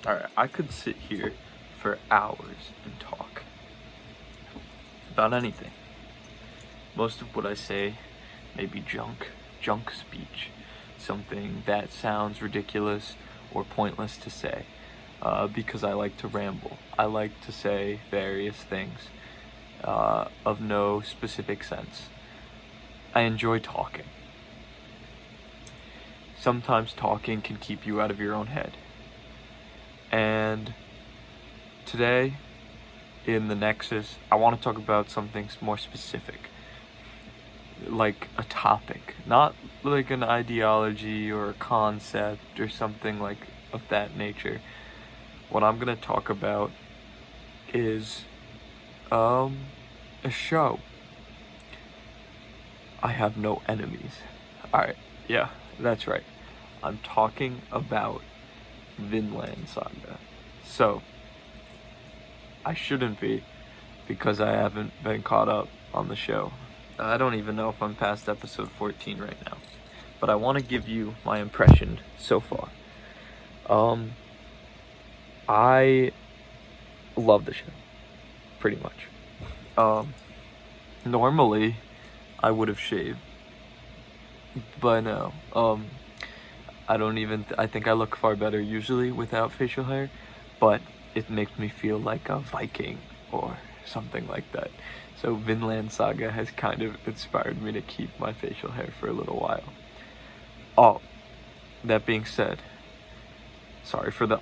Alright, I could sit here for hours and talk about anything. Most of what I say may be junk speech, something that sounds ridiculous or pointless to say, because I like to ramble. I like to say various things of no specific sense. I enjoy talking. Sometimes talking can keep you out of your own head. And today, in the Nexus, I want to talk about something more specific. Like a topic, not like an ideology or a concept or something like of that nature. What I'm gonna talk about is a show. I have no enemies. Alright, yeah, that's right. I'm talking about VINLAND SAGA. So, I shouldn't be, because I haven't been caught up on the show. I don't even know if I'm past episode 14 right now, but I want to give you my impression so far. I love the show, pretty much. Normally, I would have shaved, but no. I think I look far better usually without facial hair, but it makes me feel like a Viking or something like that. So VINLAND SAGA has kind of inspired me to keep my facial hair for a little while. Oh, that being said, sorry for the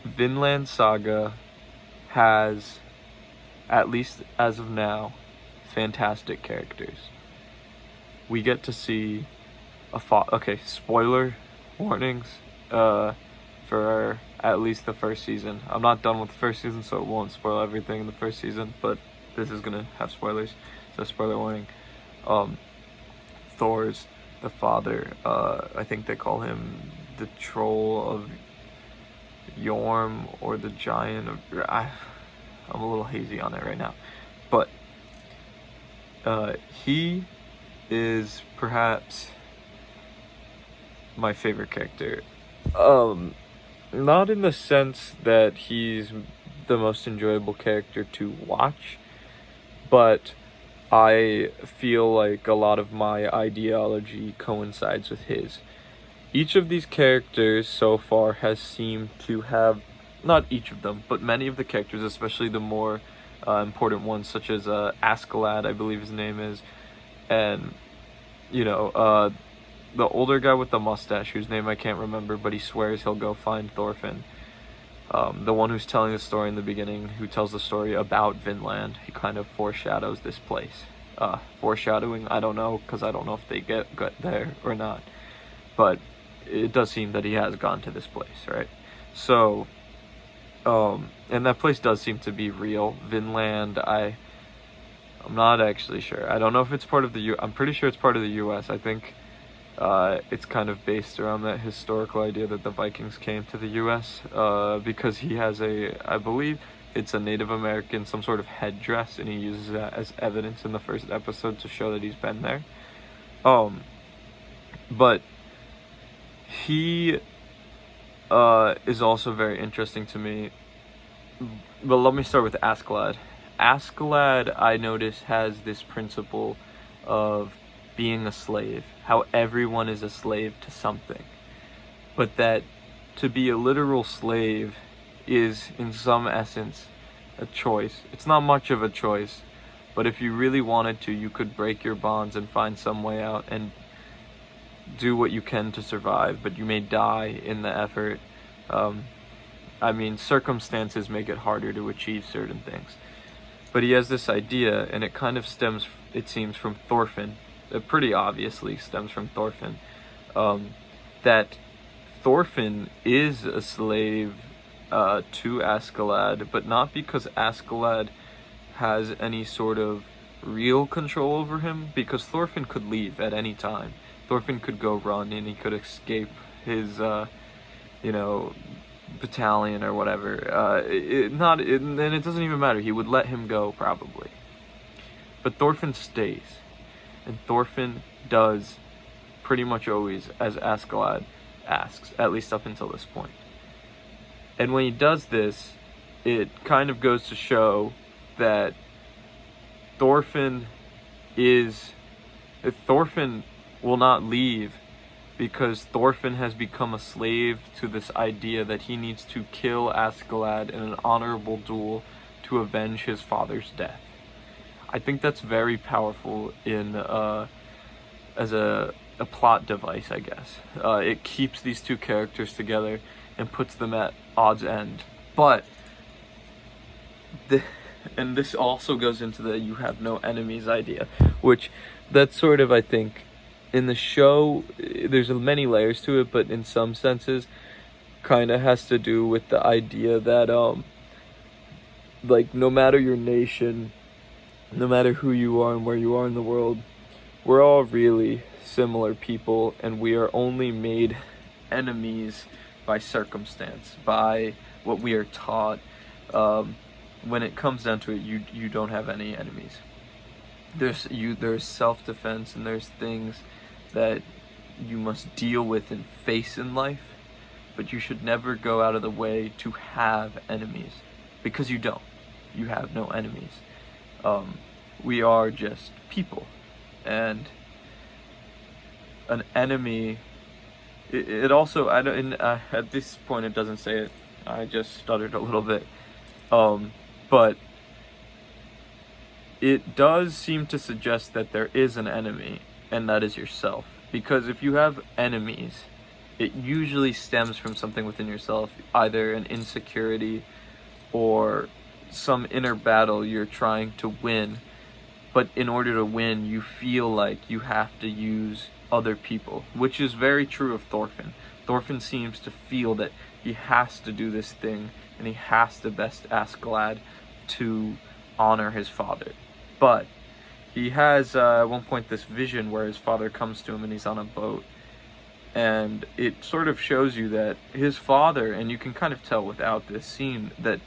VINLAND SAGA has, at least as of now, fantastic characters. We get to see okay, spoiler warnings for at least the first season. I'm not done with the first season, so it won't spoil everything in the first season, but this is gonna have spoilers, so spoiler warning. Thor's the father, I think they call him the troll of Yorm, or the giant of... I'm a little hazy on it right now, but he is perhaps my favorite character. Not in the sense that he's the most enjoyable character to watch, but I feel like a lot of my ideology coincides with his. Each of these characters so far has seemed to have, not each of them, but many of the characters, especially the more important ones, such as Askeladd, I believe his name is, and, you know, the older guy with the mustache, whose name I can't remember, but he swears he'll go find Thorfinn. The one who's telling the story in the beginning, who tells the story about Vinland, he kind of foreshadows this place. Foreshadowing, I don't know, because I don't know if they get there or not. But it does seem that he has gone to this place, right? So, and that place does seem to be real. Vinland, I'm not actually sure. I don't know if it's part of the I'm pretty sure it's part of the US. I think it's kind of based around that historical idea that the Vikings came to the US, because he has I believe it's a Native American, some sort of headdress, and he uses that as evidence in the first episode to show that he's been there. But he is also very interesting to me. But let me start with Askeladd. Askeladd, I notice, has this principle of being a slave, how everyone is a slave to something, but that to be a literal slave is, in some essence, a choice. It's not much of a choice, but if you really wanted to, you could break your bonds and find some way out and do what you can to survive, but you may die in the effort. I mean, circumstances make it harder to achieve certain things. But he has this idea, and it kind of stems, it seems, from Thorfinn. It pretty obviously stems from Thorfinn. That Thorfinn is a slave to Askeladd, but not because Askeladd has any sort of real control over him, because Thorfinn could leave at any time. Thorfinn could go run, and he could escape his, you know, battalion or whatever. And it doesn't even matter. He would let him go, probably. But Thorfinn stays. And Thorfinn does pretty much always as Askeladd asks, at least up until this point. And when he does this, it kind of goes to show that Thorfinn will not leave, because Thorfinn has become a slave to this idea that he needs to kill Askeladd in an honorable duel to avenge his father's death. I think that's very powerful as a plot device, I guess. It keeps these two characters together and puts them at odds end. But and this also goes into the you have no enemies idea, which that's sort of, I think, in the show, there's many layers to it, but in some senses kind of has to do with the idea that like, no matter your nation, no matter who you are and where you are in the world, we're all really similar people, and we are only made enemies by circumstance, by what we are taught. When it comes down to it, you don't have any enemies. There's self-defense, and there's things that you must deal with and face in life, but you should never go out of the way to have enemies, because you don't. You have no enemies. We are just people, and an enemy. It also, I don't. At this point, it doesn't say it. I just stuttered a little bit. But it does seem to suggest that there is an enemy, and that is yourself. Because if you have enemies, it usually stems from something within yourself, either an insecurity or some inner battle you're trying to win. But in order to win, you feel like you have to use other people, which is very true of Thorfinn. Thorfinn seems to feel that he has to do this thing, and he has to best Askeladd to honor his father. But he has, at one point, this vision where his father comes to him and he's on a boat. And it sort of shows you that his father, and you can kind of tell without this scene, that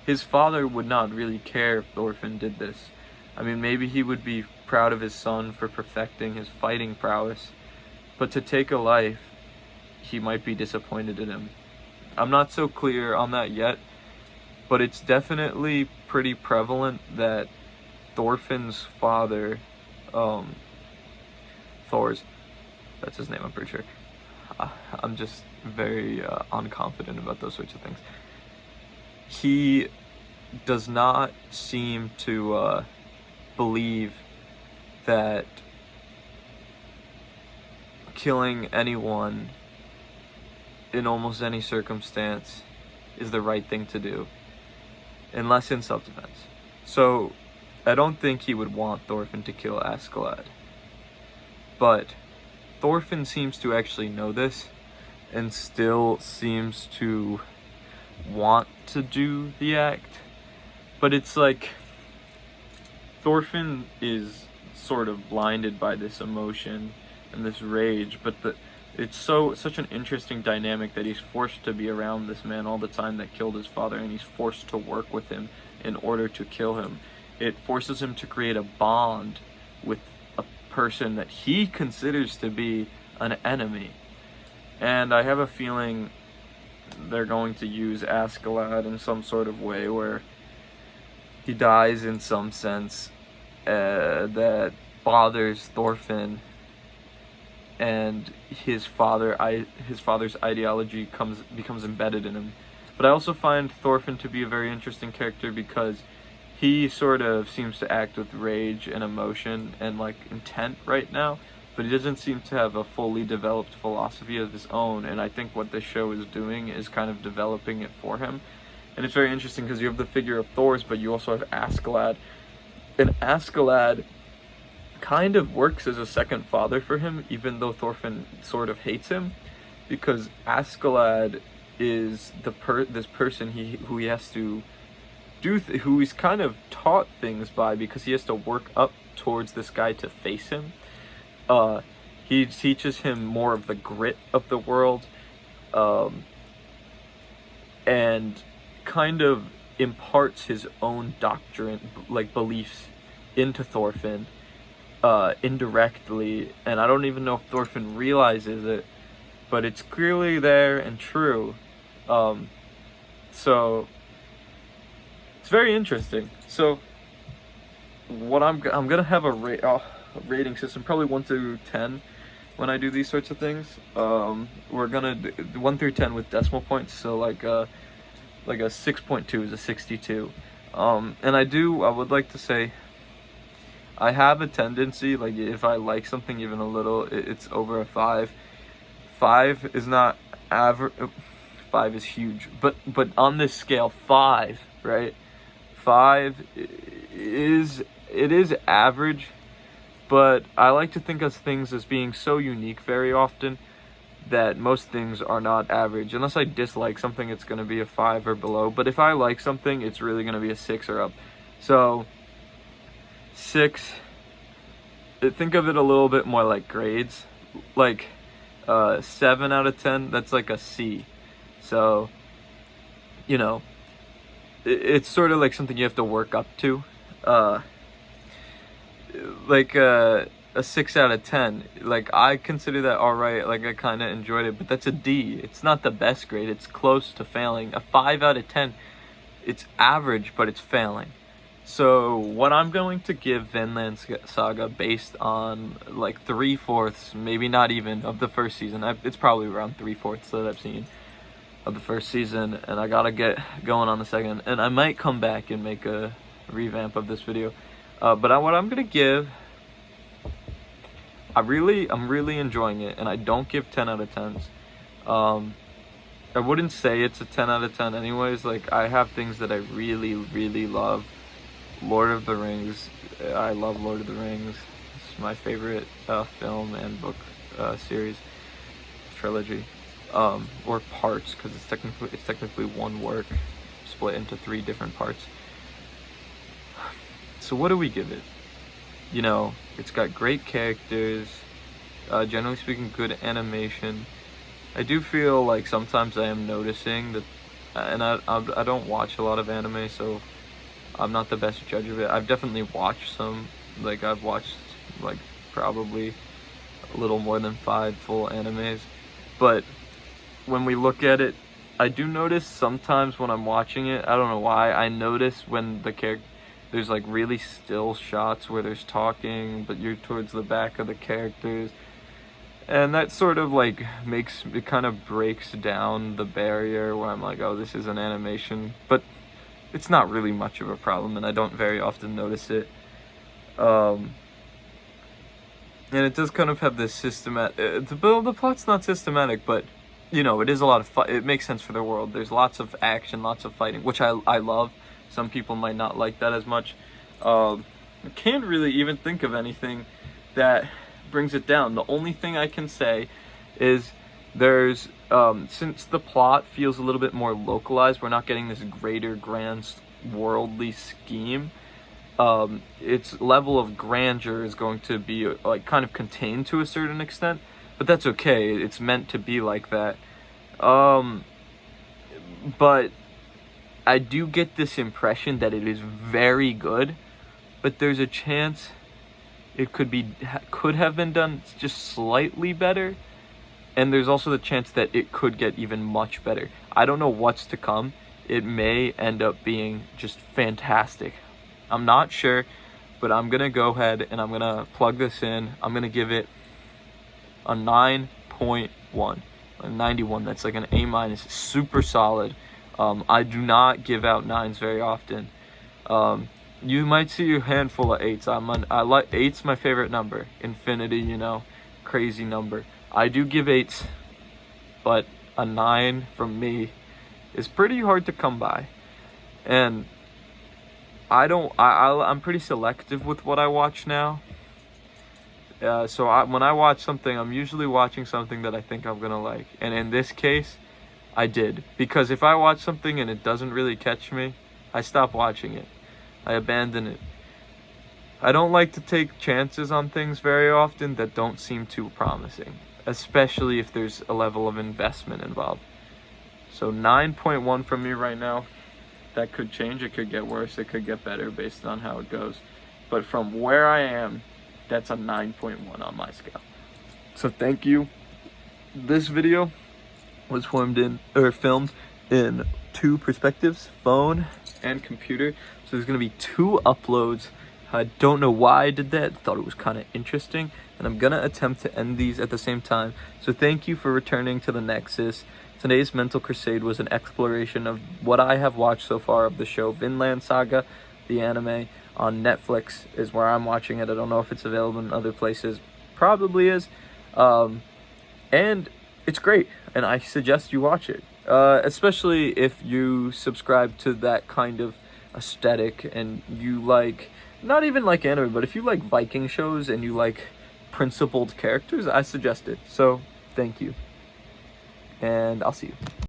his father would not really care if Thorfinn did this. I mean, maybe he would be proud of his son for perfecting his fighting prowess, but to take a life, he might be disappointed in him. I'm not so clear on that yet, but it's definitely pretty prevalent that Thorfinn's father, Thor's, that's his name, I'm pretty sure. I'm just very unconfident about those sorts of things. He does not seem to believe that killing anyone in almost any circumstance is the right thing to do, unless in self-defense. So I don't think he would want Thorfinn to kill Askeladd, but Thorfinn seems to actually know this and still seems to want to do the act. But it's like Thorfinn is sort of blinded by this emotion and this rage, but it's such an interesting dynamic that he's forced to be around this man all the time that killed his father, and he's forced to work with him in order to kill him. It forces him to create a bond with a person that he considers to be an enemy. And I have a feeling they're going to use Askeladd in some sort of way where he dies in some sense that bothers Thorfinn, and his father's ideology becomes embedded in him. But I also find Thorfinn to be a very interesting character because he sort of seems to act with rage and emotion and like intent right now, but he doesn't seem to have a fully developed philosophy of his own, and I think what this show is doing is kind of developing it for him. And it's very interesting because you have the figure of Thor's, but you also have Askeladd, and Askeladd kind of works as a second father for him, even though Thorfinn sort of hates him, because Askeladd is this person who he has to do who he's kind of taught things by, because he has to work up towards this guy to face him. He teaches him more of the grit of the world, and kind of imparts his own doctrine, like beliefs, into Thorfinn indirectly, and I don't even know if Thorfinn realizes it, but it's clearly there and true. So it's very interesting. So what I'm gonna have a rating system, probably 1 through 10, when I do these sorts of things. We're gonna do 1 through 10 with decimal points. So like a 6.2 is a 62. And I would like to say, I have a tendency, like, if I like something even a little, it's over a 5. 5 is not average. 5 is huge, but on this scale, 5, right? 5 is average, but I like to think of things as being so unique very often that most things are not average. Unless I dislike something, it's going to be a 5 or below. But if I like something, it's really going to be a 6 or up. So 6, think of it a little bit more like grades. Like 7 out of 10, that's like a C. So, you know, it's sort of like something you have to work up to. Like a 6 out of 10, like, I consider that alright. Like, I kind of enjoyed it, but that's a D. It's not the best grade, it's close to failing. A 5 out of 10, it's average, but it's failing. So what I'm going to give Vinland Saga, based on like 3/4, maybe not even, of the first season, it's probably around 3/4 that I've seen of the first season, and I gotta get going on the second, and I might come back and make a revamp of this video. But what I'm gonna give, I'm really enjoying it, and I don't give 10 out of 10s. I wouldn't say it's a 10 out of 10 anyways. Like, I have things that I really love. Lord of the Rings, I love Lord of the Rings. It's my favorite film and book series, trilogy, or parts, because it's technically one work split into 3 different parts. So what do we give it? You know, it's got great characters, generally speaking, good animation. I do feel like sometimes I am noticing that, and I don't watch a lot of anime, so I'm not the best judge of it. I've definitely watched some, like, I've watched like probably a little more than 5 full animes, but when we look at it, I do notice sometimes when I'm watching it, I don't know why, I notice when there's like really still shots where there's talking, but you're towards the back of the characters, and that sort of like it kind of breaks down the barrier where I'm like, oh, this is an animation, but it's not really much of a problem, and I don't very often notice it. And it does kind of have this systematic, the plot's not systematic, but, you know, it is a lot of fun. It makes sense for the world. There's lots of action, lots of fighting, which I love. Some people might not like that as much. I can't really even think of anything that brings it down. The only thing I can say is there's, since the plot feels a little bit more localized, we're not getting this greater grand worldly scheme. Its level of grandeur is going to be like kind of contained to a certain extent, but that's okay. It's meant to be like that. But I do get this impression that it is very good, but there's a chance it could have been done just slightly better. And there's also the chance that it could get even much better. I don't know what's to come. It may end up being just fantastic. I'm not sure, but I'm going to go ahead and I'm going to plug this in. I'm going to give it a 9.1. A 91. That's like an A-. Super solid. I do not give out 9s very often. You might see a handful of 8s. I like 8's my favorite number. Infinity, you know, crazy number. I do give 8s, but a 9 from me is pretty hard to come by. And I'm pretty selective with what I watch now. So when I watch something, I'm usually watching something that I think I'm gonna like. And in this case, I did. Because if I watch something and it doesn't really catch me, I stop watching it. I abandon it. I don't like to take chances on things very often that don't seem too promising, especially if there's a level of investment involved. So 9.1 from me right now. That could change, it could get worse, it could get better based on how it goes. But from where I am, that's a 9.1 on my scale. So thank you. This video was filmed in two perspectives, phone and computer. So there's gonna be 2 uploads. I don't know why I did that. Thought it was kind of interesting, and I'm gonna attempt to end these at the same time. So thank you for returning to the Nexus. Today's mental crusade was an exploration of what I have watched so far of the show Vinland Saga, the anime. On Netflix is where I'm watching it. I don't know if it's available in other places. Probably is. And it's great, and I suggest you watch it. Especially if you subscribe to that kind of aesthetic and you like, not even like anime, but if you like Viking shows and you like principled characters, I suggest it. So, thank you. And I'll see you.